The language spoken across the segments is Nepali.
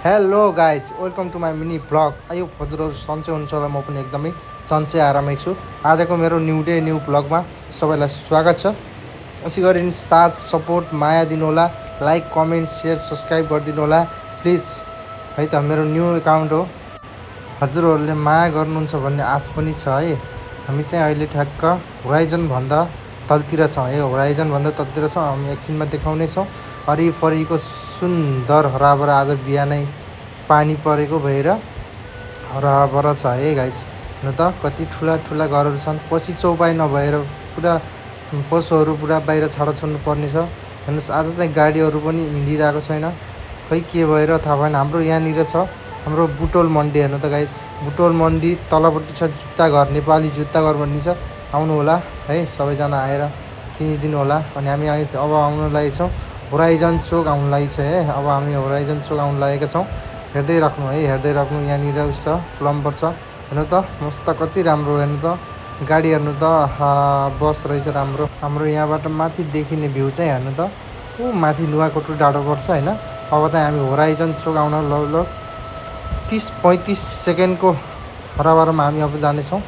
Hello guys welcome to my mini vlog. आयो हजुरहरू सन्चै हुनुहुन्छ होला, म पनि एकदमै सन्चै आरामै छु। आजको मेरो न्यु डे न्यु भ्लगमा सबैलाई स्वागत छ। यसै गरी साथ सपोर्ट माया दिनुहोला, लाइक कमेन्ट सेयर सब्सक्राइब गरिदिनु होला प्लिज। है त मेरो न्यू एकाउन्ट हो, हजुरहरूले माया गर्नुहुन्छ भन्ने आश पनि छ है। हामी चाहिँ अहिले ठ्याक्क होराइजनभन्दा तलतिर छौँ है, होराइजनभन्दा तलतिर छौँ। हामी एकछिनमा देखाउनेछौँ। वरिपरिको सुन्दर हराभरा, आज बिहानै पानी परेको भएर हराभरा छ है गाइस। हेर्नु त कति ठुला ठुला घरहरू छन्। पछि चौपाई नभएर पुरा पशुहरू पुरा बाहिर छाडा छोड्नु पर्ने छ। हेर्नुहोस् आज चाहिँ गाडीहरू पनि हिँडिरहेको छैन, खै के भएर थाहा भएन। हाम्रो यहाँनिर छ हाम्रो बुटोल मन्डी। हेर्नु त गाइस, बुटोल मन्डी तलपट्टि छ जुत्ता घर, नेपाली जुत्ता घर भन्ने छ। आउनु होला है, सबैजना आएर किनिदिनु होला। अनि हामी अब आउन लागेको छौँ होराइजन चोक आउनु लागि छ है। अब हामी होराइजन चोक आउनु लागेका छौँ। हेर्दै राख्नु है, हेर्दै राख्नु। यहाँनिर उस छ प्लम्बर छ। हेर्नु त मस्त कति राम्रो। हेर्नु त गाडी, हेर्नु त बस रहेछ राम्रो। हाम्रो यहाँबाट माथि देखिने भ्यू चाहिँ हेर्नु त ऊ माथि नुवाकोट डाँडो पर्छ होइन। अब चाहिँ हामी होराइजन चोक आउन लगभग 30-35 सेकेन्डको हराभरामा हामी अब जानेछौँ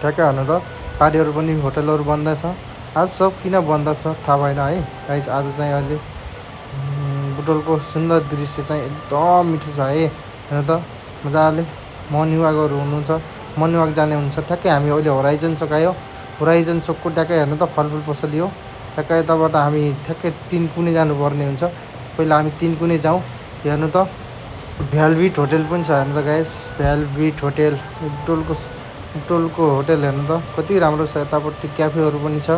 ठ्याक्कै। हेर्नु त गाडीहरू पनि होटलहरू बन्द छ। आज सब किन बन्द छ थाहा भएन है गाइस। आज चाहिँ अहिले बुटोलको सुन्दर दृश्य चाहिँ एकदम मिठो छ है। हेर्नु त मजाले मर्निङ वाकहरू हुनुहुन्छ, मर्निङ वाक जाने हुनुहुन्छ। ठ्याक्कै हामी अहिले होराइजन चोक आयो। होराइजन चोकको ट्याक्कै हेर्नु त फलफुल पसली हो। ठ्याक्कै यताबाट हामी ठ्याक्कै 3 कुने जानुपर्ने हुन्छ। पहिला हामी 3 कुने जाउँ। हेर्नु त भ्यालभिट होटेल पनि छ। हेर्नु त गाइस, भ्यालभिट होटेल बुटोलको होटेल। हेर्नु त कति राम्रो छ। यतापट्टि क्याफेहरू पनि छ।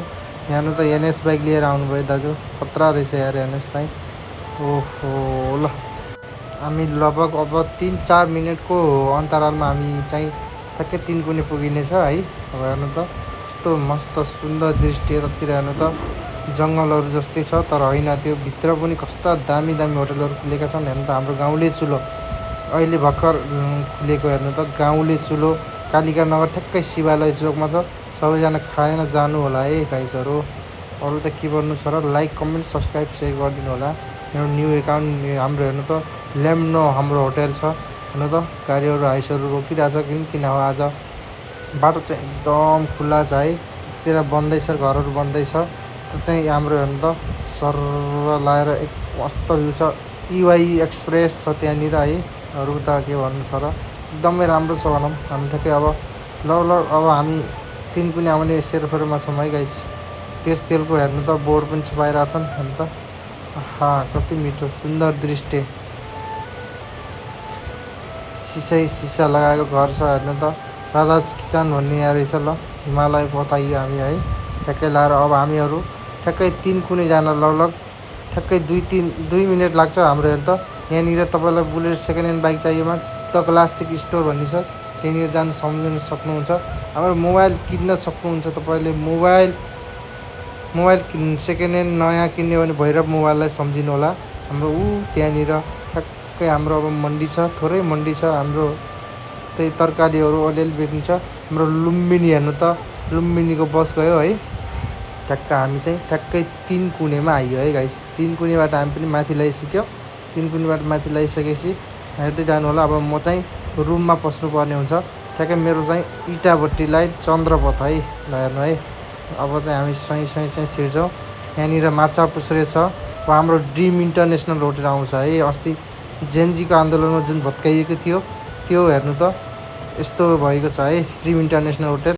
हेर्नु त एनएस बाइक लिएर आउनुभयो दाजु, खतरा रहेछ यार एनएस चाहिँ। ओहो ल, हामी लगभग अब 3-4 मिनटको अन्तरालमा हामी चाहिँ ठ्याक्कै 3 कुने पुगिनेछ है। अब हेर्नु त कस्तो मस्त सुन्दर दृश्य यतातिर। हेर्नु त जङ्गलहरू जस्तै छ तर होइन, त्यो भित्र पनि कस्ता दामी दामी होटलहरू खुलेका छन्। हेर्नु त हाम्रो गाउँले चुलो अहिले भर्खर खुलेको। हेर्नु त गाउँले चुलो कालिका नगर ठ्याक्कै शिवालय चोकमा छ। सबैजना खाएर जानु होला है गाइसहरू। अरू त के गर्नु छ र, लाइक कमेन्ट सब्सक्राइब सेयर गरिदिनु होला। मेरो न्यू एकाउन्ट हाम्रो। हेर्नु त ल्याम्नो हाम्रो होटेल छ। हेर्नु त गाडीहरू हाइसहरू रोकिरहेछ किन हो आज बाटो चाहिँ एकदम खुल्ला छ है। त्यतिर बन्दै छ, घरहरू बन्दै छ। त्यो चाहिँ हाम्रो हेर्नु त सर लाएर एक मस्त भ्यू छ। इवाई एक्सप्रेस छ त्यहाँनिर है। अरू त के भन्नु छ र, एकदमै राम्रो छ भनौँ। हामी ठ्याक्कै अब अब हामी 3 कुने आउने सेरोफेरोमा छौँ है गाइस। तेलको हेर्नु त बोर्ड पनि छपाइरहेछन्। हेर्नु त कति मिठो सुन्दर दृश्य। सिसा लगाएको घर छ। हेर्नु त राधाज किचन भन्ने यहाँ रहेछ। ल हिमालय बताइयो हामी है ठ्याक्कै लाएर। अब हामीहरू ठ्याक्कै 3 कुने जान लगभग ठ्याक्कै 2 मिनट लाग्छ हाम्रो। हेर्नु त यहाँनिर तपाईँलाई बुलेट सेकेन्ड ह्यान्ड बाइक चाहिएमा द क्लासिक स्टोर भन्ने छ, त्यहाँनिर जानु सम्झिनु सक्नुहुन्छ। हाम्रो मोबाइल किन्न सक्नुहुन्छ तपाईँले। मोबाइल सेकेन्ड ह्यान्ड नयाँ किन्ने भने भैरव मोबाइललाई सम्झिनु होला। हाम्रो त्यहाँनिर ठ्याक्कै हाम्रो अब मन्डी छ, थोरै मन्डी छ हाम्रो। त्यही तरकारीहरू अलिअलि बेचिन्छ। हाम्रो लुम्बिनी हेर्नु त लुम्बिनीको बस गयो है। ठ्याक्क हामी चाहिँ ठ्याक्कै 3 कुनेमा आइयो है गाइस। 3 कुनेबाट हामी पनि माथि ल्याइसक्यो। 3 कुनेबाट माथि ल्याइसकेपछि हेर्दै जानु होला। अब म चाहिँ रुममा पस्नुपर्ने हुन्छ। ठ्याक्कै मेरो चाहिँ इटाभट्टीलाई चन्द्रपथ है। ल हेर्नु है, अब चाहिँ हामी चाहिँ छिर्छौँ। यहाँनिर माछा पुछ्रे छ। अब हाम्रो ड्रिम इन्टरनेसनल होटेल आउँछ है। अस्ति जेनजीको आन्दोलनमा जुन भत्काइएको थियो त्यो हेर्नु त यस्तो भएको छ है ड्रिम इन्टरनेसनल होटेल।